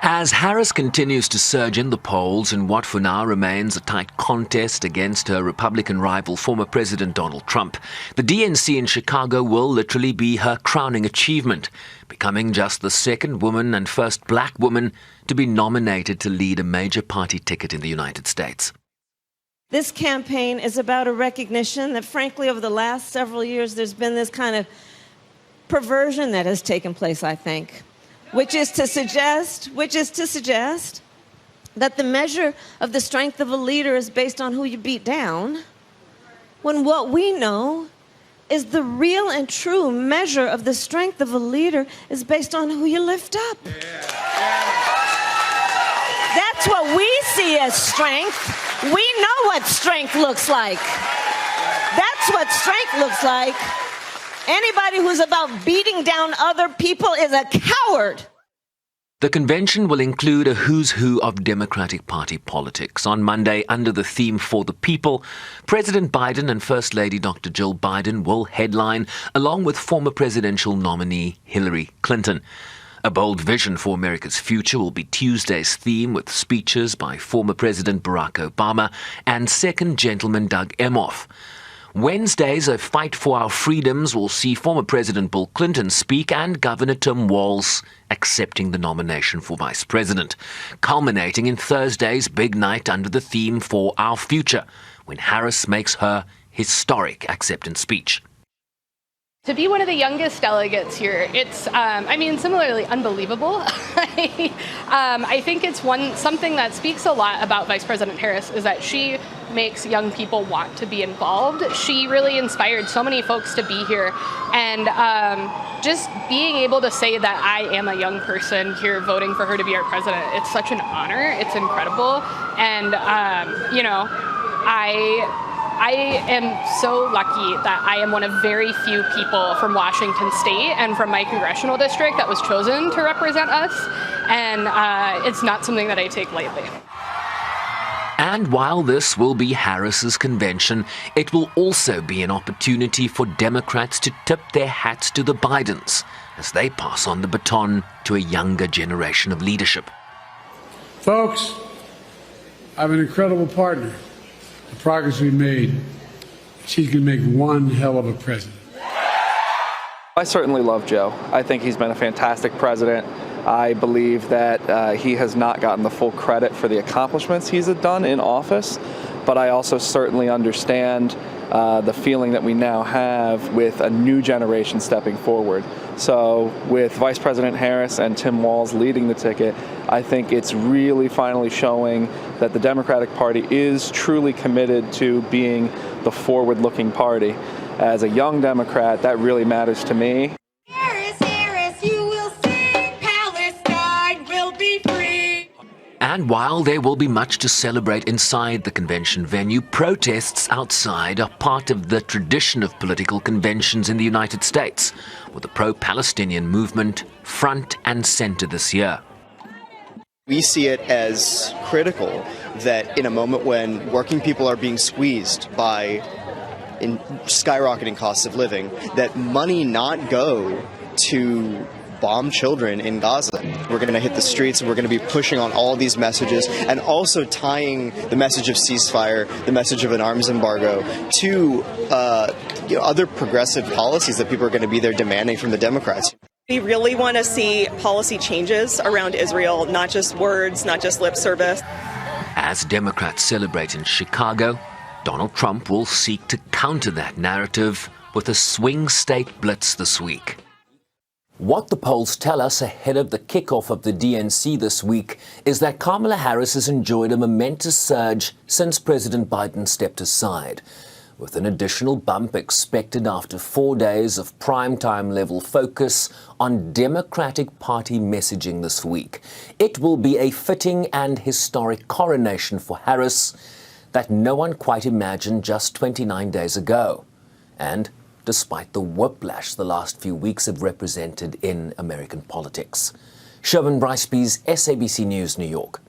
As Harris continues to surge in the polls in what for now remains a tight contest against her Republican rival, former President Donald Trump, the DNC in Chicago will literally be her crowning achievement, becoming just the second woman and first black woman to be nominated to lead a major party ticket in the United States. This campaign is about a recognition that, frankly, over the last several years, there's been this kind of perversion that has taken place, I think, which is to suggest that the measure of the strength of a leader is based on who you beat down, when what we know is the real and true measure of the strength of a leader is based on who you lift up. That's what we see as strength. We know what strength looks like. That's what strength looks like. Anybody who's about beating down other people is a coward. The convention will include a who's who of Democratic Party politics. On Monday, under the theme For the People, President Biden and First Lady Dr. Jill Biden will headline, along with former presidential nominee Hillary Clinton. A bold vision for America's future will be Tuesday's theme, with speeches by former President Barack Obama and Second Gentleman Doug Emhoff. Wednesday's A Fight for Our Freedoms will see former President Bill Clinton speak and Governor Tim Walz accepting the nomination for Vice President, culminating in Thursday's big night under the theme For Our Future, when Harris makes her historic acceptance speech. To be one of the youngest delegates here, it's, similarly unbelievable. I think it's something that speaks a lot about Vice President Harris is that she makes young people want to be involved. She really inspired so many folks to be here. And just being able to say that I am a young person here voting for her to be our president, it's such an honor. It's incredible. And, I am so lucky that I am one of very few people from Washington State and from my congressional district that was chosen to represent us, and it's not something that I take lightly. And while this will be Harris's convention, it will also be an opportunity for Democrats to tip their hats to the Bidens as they pass on the baton to a younger generation of leadership. Folks, I have an incredible partner. The progress we've made, she's going to make one hell of a president. I certainly love Joe. I think he's been a fantastic president. I believe that he has not gotten the full credit for the accomplishments he's done in office, but I also certainly understand the feeling that we now have with a new generation stepping forward. So with Vice President Harris and Tim Walz leading the ticket, I think it's really finally showing that the Democratic Party is truly committed to being the forward-looking party. As a young Democrat, that really matters to me. And while there will be much to celebrate inside the convention venue, protests outside are part of the tradition of political conventions in the United States, with the pro-Palestinian movement front and center this year. We see it as critical that in a moment when working people are being squeezed by skyrocketing costs of living, that money not go to bomb children in Gaza. We're going to hit the streets and we're going to be pushing on all these messages and also tying the message of ceasefire, the message of an arms embargo to other progressive policies that people are going to be there demanding from the Democrats. We really want to see policy changes around Israel, not just words, not just lip service. As Democrats celebrate in Chicago, Donald Trump will seek to counter that narrative with a swing state blitz this week. What the polls tell us ahead of the kickoff of the DNC this week is that Kamala Harris has enjoyed a momentous surge since President Biden stepped aside, with an additional bump expected after 4 days of primetime level focus on Democratic Party messaging this week. It will be a fitting and historic coronation for Harris that no one quite imagined just 29 days ago. And despite the whiplash the last few weeks have represented in American politics. Sherman Briceby's SABC News, New York.